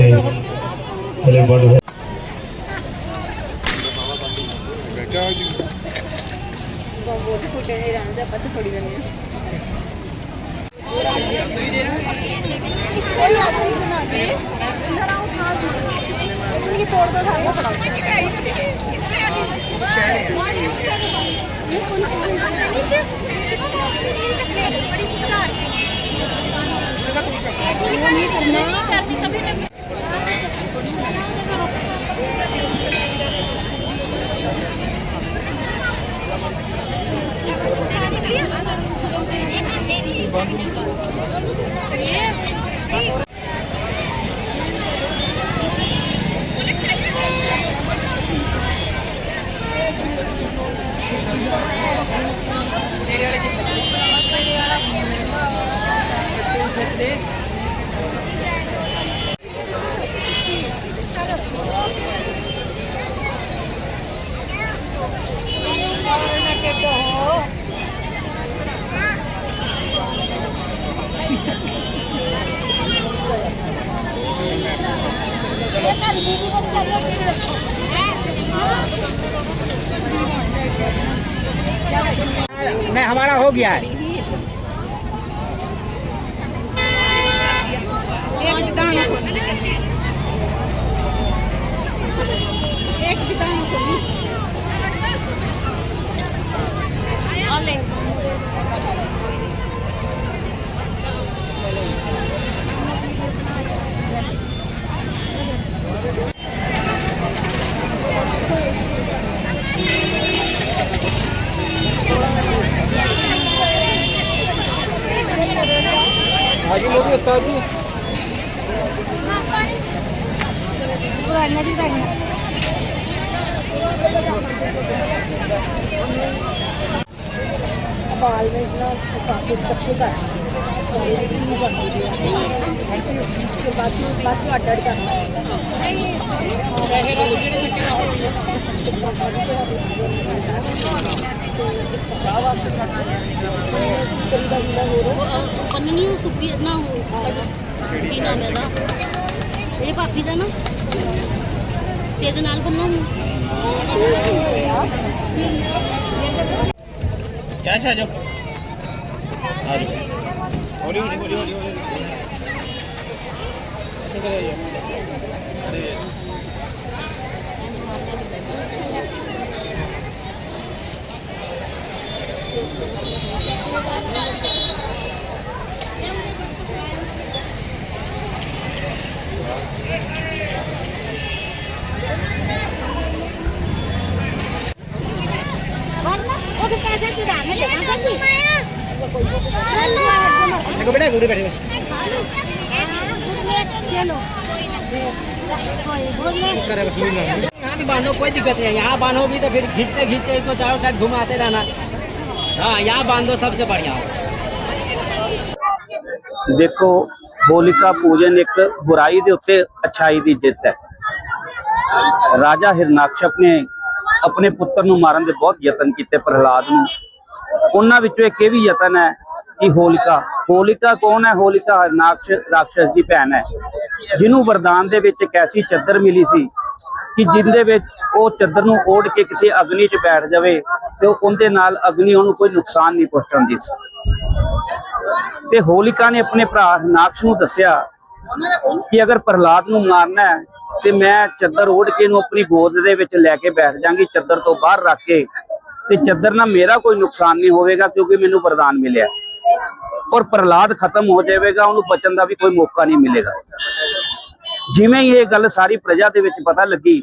हले बड़ है मैं हमारा हो गया है। हाजी मोदी उस्ताद जी बाल में इतना काफी कच्चे का बाकी अड्डा करना पन्नी सुप्पी ना हो की नाम है दा ये भाभी दा ना तेरे नाल बन्ना क्या चाह जो होली होली होली होली होली देखो बेटा दूर बैठे करे बस यहाँ भी बांधो कोई दिक्कत नहीं है। यहाँ बांधोगी तो फिर खींचते खींचते इसको चारों साइड घुमाते रहना। हाँ यहाँ बांधो सबसे बढ़िया। देखो होलिका पूजन एक बुराई के उत्ते अच्छाई की जित है। राजा हिरणाकश्यप ने अपने पुत्र नूं मारन दे बहुत यतन किए प्रहलाद नूं। उन्हां विचों एक भी यतन है कि होलिका होलिका कौन है? होलिका हिरणाकश राक्षस की भैन है जिन्हों वरदान दे विच एक ऐसी चद्दर मिली सी कि जिंदे विच वो चद्दर नूं ओढ़ के किसी अग्नि च बैठ जावे तो उनके नाल अग्नि उन्होंने कोई नुकसान नहीं पहुंचाती सी। ते होलिका ने अपने भरा हिरणाकश नूं दस्सिया कि अगर प्रहलाद नूं मारना है तो मैं चद्दर ओढ़ के अपनी गोद दे विच लैके बैठ जांगी, चद्दर तो बाहर रख के ते चद्दर ना मेरा कोई नुकसान नहीं होगा क्योंकि मैनू वरदान मिले और प्रहलाद खत्म हो जाएगा, उन्होंने बचन का भी कोई मौका नहीं मिलेगा। जिवें ही ये गल सारी प्रजा दे विच पता लगी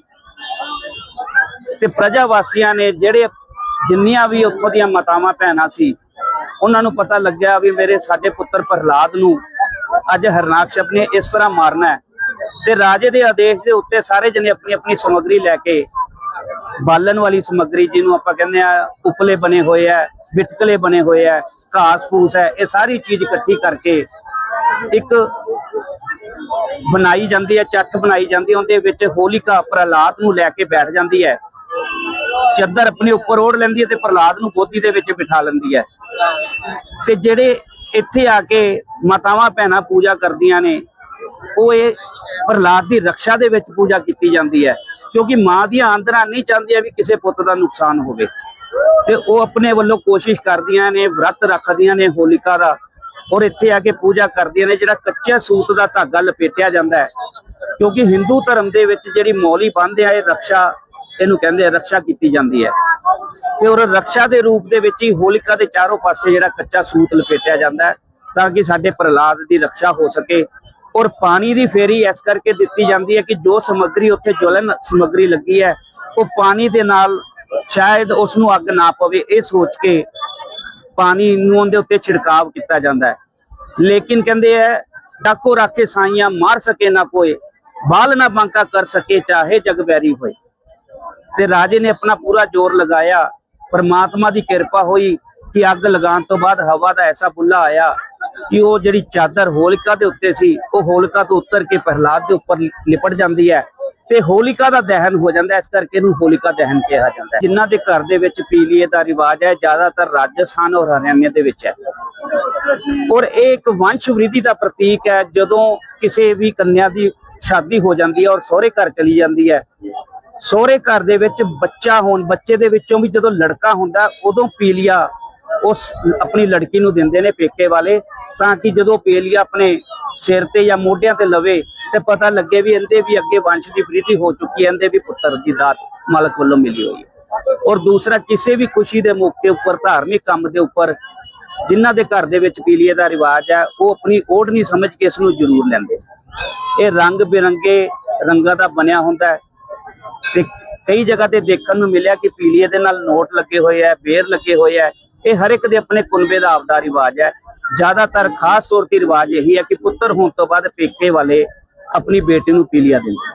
ते प्रजा वासियां ने जेड़े जिन्नियां भी उत्थों दीयां मातावां भैणां सी उन्हां नूं पता लग्या भी मेरे साडे पुत्र प्रहलाद नूं अज हिरणाकश्यप ने इस तरह मारना है। ते राजे दे आदेश दे उत्ते सारे जने अपनी अपनी समग्री लैके बालन वाली समग्री जिन्हों आपां कहंदे आ उपले बने हुए है, बिटकले बने हुए है, घास फूस है, ये सारी चीज इकट्ठी करके एक बनाई जाती है, चट बनाई जाती है। उहदे विच होलिका प्रहलाद नूं लैके बैठ जाती है, चद्दर अपने उपर ओढ़ लैंदी है ते प्रहलाद नूं गोदी दे विच बिठा लैंदी है। ते जिहड़े इत्थे आके मातावां भैणां पूजा करदियां ने वो ये ਪ੍ਰਹਲਾਦ ਦੀ ਰੱਖਿਆ ਦੇ ਵਿੱਚ ਪੂਜਾ ਕੀਤੀ ਜਾਂਦੀ ਹੈ, ਕਿਉਂਕਿ ਮਾਂ ਦੀਆਂ ਆਂਦਰਾਂ ਨਹੀਂ ਚਾਹੁੰਦੀਆਂ ਵੀ ਕਿਸੇ ਪੁੱਤ ਦਾ ਨੁਕਸਾਨ ਹੋਵੇ, ਤੇ ਉਹ ਆਪਣੇ ਵੱਲੋਂ ਕੋਸ਼ਿਸ਼ ਕਰਦੀਆਂ ਨੇ, ਵਰਤ ਰੱਖਦੀਆਂ ਨੇ ਹੋਲਿਕਾ ਦਾ, ਔਰ ਇੱਥੇ ਆ ਕੇ ਪੂਜਾ ਕਰਦੀਆਂ ਨੇ। ਜਿਹੜਾ ਕੱਚੇ ਸੂਤ ਦਾ ਧਾਗਾ ਲਪੇਟਿਆ ਜਾਂਦਾ ਹੈ, ਕਿਉਂਕਿ ਹਿੰਦੂ ਧਰਮ ਦੇ ਵਿੱਚ ਜਿਹੜੀ ਮੌਲੀ ਬੰਨ੍ਹਦੇ ਆ, ਇਹ ਰੱਖਿਆ ਇਹਨੂੰ ਕਹਿੰਦੇ ਆ, ਰੱਖਿਆ ਕੀਤੀ ਜਾਂਦੀ ਹੈ। ਤੇ ਔਰ ਰੱਖਿਆ ਦੇ ਰੂਪ ਦੇ ਵਿੱਚ ਹੀ ਹੋਲਿਕਾ ਦੇ ਚਾਰੋਂ ਪਾਸੇ ਜਿਹੜਾ ਕੱਚਾ ਸੂਤ ਲਪੇਟਿਆ ਜਾਂਦਾ ਹੈ, ਤਾਂ ਕਿ ਸਾਡੇ ਪ੍ਰਹਲਾਦ ਦੀ ਰੱਖਿਆ ਹੋ ਸਕੇ। ਔਰ ਪਾਣੀ ਦੀ ਫੇਰੀ ਇਸ ਕਰਕੇ ਦਿੱਤੀ ਜਾਂਦੀ ਹੈ ਕਿ ਜੋ ਸਮੱਗਰੀ ਉੱਥੇ ਜਵਲਨ ਸਮੱਗਰੀ ਲੱਗੀ ਹੈ, ਉਹ ਪਾਣੀ ਦੇ ਨਾਲ ਸ਼ਾਇਦ ਉਸ ਨੂੰ ਅੱਗ ਨਾ ਪਵੇ, ਇਹ ਸੋਚ ਕੇ ਪਾਣੀ ਨੂੰ ਉਹਦੇ ਉੱਤੇ ਛਿੜਕਾਵ ਕੀਤਾ ਜਾਂਦਾ ਹੈ। ਲੇਕਿਨ ਕਹਿੰਦੇ ਹੈ, ਡਾਕੋ ਰਾਖੇ ਸਾਈਆਂ ਮਾਰ ਸਕੇ ਨਾ ਕੋਏ, ਬਾਲ ਨਾ ਬਾਂਕਾ ਕਰ ਸਕੇ ਚਾਹੇ ਜਗ ਵੈਰੀ ਹੋਏ। ਤੇ ਰਾਜੇ ਨੇ ਆਪਣਾ ਪੂਰਾ ਜ਼ੋਰ ਲਗਾਇਆ, परमात्मा की कृपा हुई कि अग लगाने तो बाद हवा का ऐसा बुला आया कि वो जिहड़ी चादर होलिका के उत्ते सी वो होलिका तो उतर के प्रहलाद के उपर लिपट जाती है ते होलिका का दहन हो जाता है। इस करके इहनूं होलिका दहन कहा जाता है। जिन्हां दे घर दे विच पीलीए का रिवाज है ज्यादातर राजस्थान और हरियाणा दे विच है और एक वंश वृद्धि का प्रतीक है। जदों किसी भी कन्या की शादी हो जाती है और सहुरे घर चली जाती है, सहुरे घर दे विच बच्चा होण बच्चे दे विचों भी जदों लड़का हुंदा उदों पीलिया उस अपनी लड़की नूं दिंदे ने पेके वाले, ताकि जदों पीलिया अपने सिर ते या मोढियां ते लवे ते पता लगे भी इहदे भी अगे वंश की वृद्धि हो चुकी है, इहदे भी पुत्र की दात मालक वालों मिली हुई है। और दूसरा किसी भी खुशी के मौके उपर धार्मिक काम के उपर जिन्हां दे घर दे विच पीलिए का रिवाज है वो अपनी ओढ़नी समझ के इसनूं जरूर लैंदे। ये रंग बिरंगे रंगां दा बनिया हुंदा है ते कई जगह ते देखण नूं मिलिया कि पीलिए दे नाल नोट लगे हुए है, बेर लगे हुए है। ये हर एक दे अपने कुनबे दा आपदा रिवाज है। ज्यादातर खास तौर पर रिवाज यही है कि पुत्र होने तो बाद पेके वाले अपनी बेटी नूं पीलिया देंदे।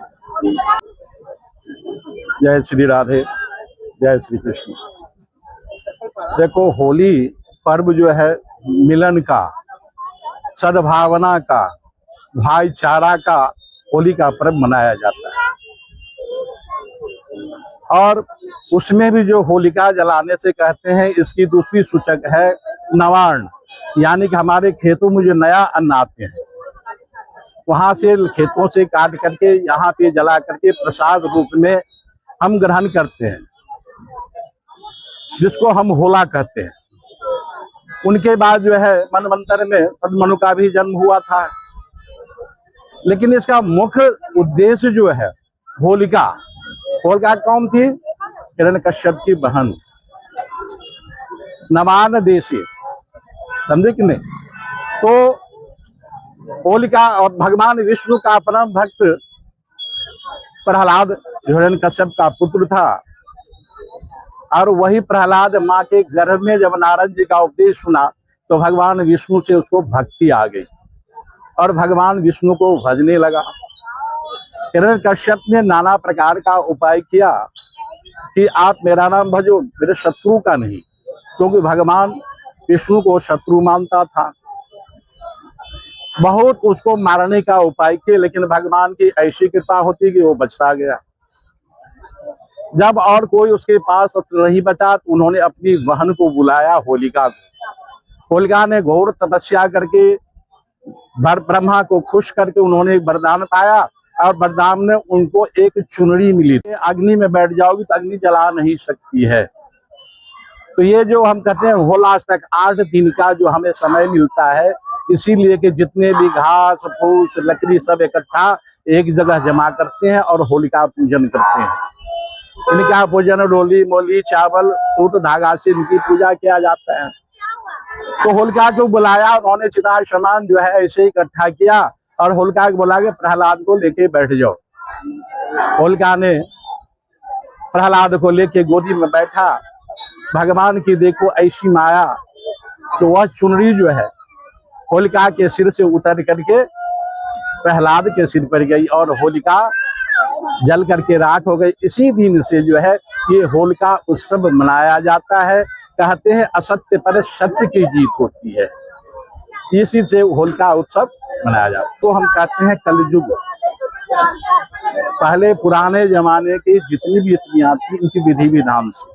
जय श्री राधे, जय श्री कृष्ण। देखो, होली पर्व जो है मिलन का, सद्भावना का, भाईचारा का होली का पर्व मनाया जाता है। और उसमें भी जो होलिका जलाने से कहते हैं, इसकी दूसरी सूचक है नवार्ण, यानी कि हमारे खेतों में जो नया अन्न आते हैं वहां से खेतों से काट करके यहाँ पे जला करके प्रसाद रूप में हम ग्रहण करते हैं, जिसको हम होला कहते हैं। उनके बाद जो है मनवंतर में सदमनु का भी जन्म हुआ था, लेकिन इसका मुख्य उद्देश्य जो है होलिका कौन थी? हिरण्यकश्यप की बहन नवान देशी, समझे कि नहीं? तो होलिका और भगवान विष्णु का परम भक्त प्रहलाद हिरण्यकश्यप का पुत्र था, और वही प्रहलाद माँ के गर्भ में जब नारद जी का उपदेश सुना तो भगवान विष्णु से उसको भक्ति आ गई और भगवान विष्णु को भजने लगा। हिरण्यकश्यप ने नाना प्रकार का उपाय किया कि आप मेरा नाम भजो, मेरे शत्रु का नहीं, क्योंकि भगवान विष्णु को शत्रु मानता था। बहुत उसको मारने का उपाय किए, लेकिन भगवान की ऐसी कृपा होती कि वो बचता गया। जब और कोई उसके पास नहीं बचा तो उन्होंने अपनी बहन को बुलाया, होलिका को। होलिका ने घोर तपस्या करके ब्रह्मा को खुश करके उन्होंने वरदान पाया, और वरदान में उनको एक चुनरी मिली। अग्नि में बैठ जाओगी तो अग्नि जला नहीं सकती है। तो ये जो हम कहते हैं होलाष्टक, 8 दिन का जो हमें समय मिलता है, इसीलिए कि जितने भी घास फूस लकड़ी सब इकट्ठा एक जगह जमा करते हैं और होलिका पूजन करते हैं। इनका पूजन रोली मोली चावल सूत धागा से इनकी पूजा किया जाता है। तो होलिका को बुलाया, उन्होंने चिता सामान जो है ऐसे इकट्ठा किया और होलिका को बुला के प्रहलाद को लेके बैठ जाओ। होलिका ने प्रहलाद को लेके गोदी में बैठा। भगवान की देखो ऐसी माया, तो वह चुनरी जो है होलिका के सिर से उतर करके प्रहलाद के सिर पर गई और होलिका जल करके राख हो गई। इसी दिन से जो है ये होलिका उत्सव मनाया जाता है। कहते हैं असत्य पर सत्य की जीत होती है, इसी से होलिका उत्सव मनाया जाता है। तो हम कहते हैं कलयुग। पहले पुराने जमाने की जितनी भी स्त्रियां थी उनकी विधि विधान से,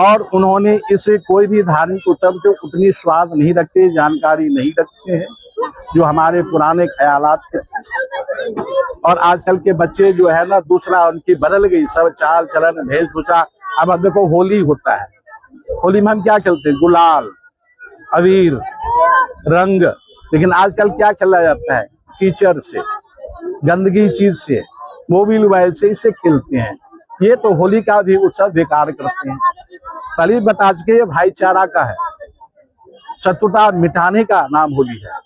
और उन्होंने इसे कोई भी धार्मिक उत्सव जो उतनी स्वाद नहीं रखते, जानकारी नहीं रखते हैं, जो हमारे पुराने ख्यालात थे। और आजकल के बच्चे जो है ना, दूसरा उनकी बदल गई सब चाल चलन वेशभूषा। अब देखो होली होता है, होली में हम क्या खेलते हैं? गुलाल, अबीर, रंग। लेकिन आजकल क्या खेला जाता है? कीचड़ से, गंदगी चीज से, मोबाइल से, इससे खेलते हैं। ये तो होली का भी उत्सव बेकार करते हैं। पहले बता चुके ये भाईचारा का है, शत्रुता मिटाने का नाम होली है।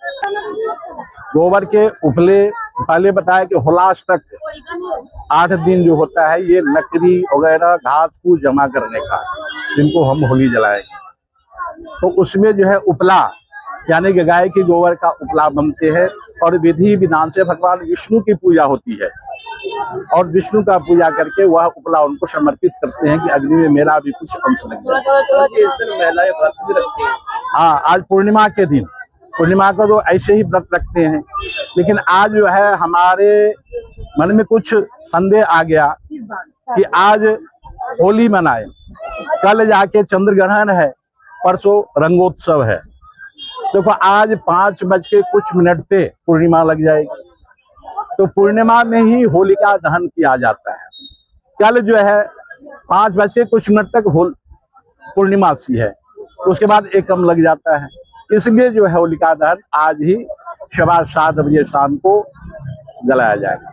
गोबर के उपले पहले बताया कि हुलास तक 8 दिन जो होता है ये लकड़ी वगैरह घास फूस जमा करने का, जिनको हम होली जलाएंगे। तो उसमें जो है उपला यानी कि गाय के गोबर का उपला बनते हैं और विधि विधान से भगवान विष्णु की पूजा होती है। और विष्णु का पूजा करके वह उपला उनको समर्पित करते हैं कि अग्नि में मेरा भी कुछ अंश लग जाए। हाँ, आज पूर्णिमा के दिन, पूर्णिमा को तो ऐसे ही व्रत रखते हैं। लेकिन आज जो है हमारे मन में कुछ संदेह आ गया कि आज होली मनाए, कल जाके चंद्र ग्रहण है, परसों रंगोत्सव है। देखो आज 5:00 पे पूर्णिमा लग जाएगी, तो पूर्णिमा में ही होलिका दहन किया जाता है। कल जो है 5:00 तक पूर्णिमा सी है, उसके बाद एकम लग जाता है। इसलिए जो है होलिका दहन आज ही 7:15 बजे शाम को जलाया जाएगा।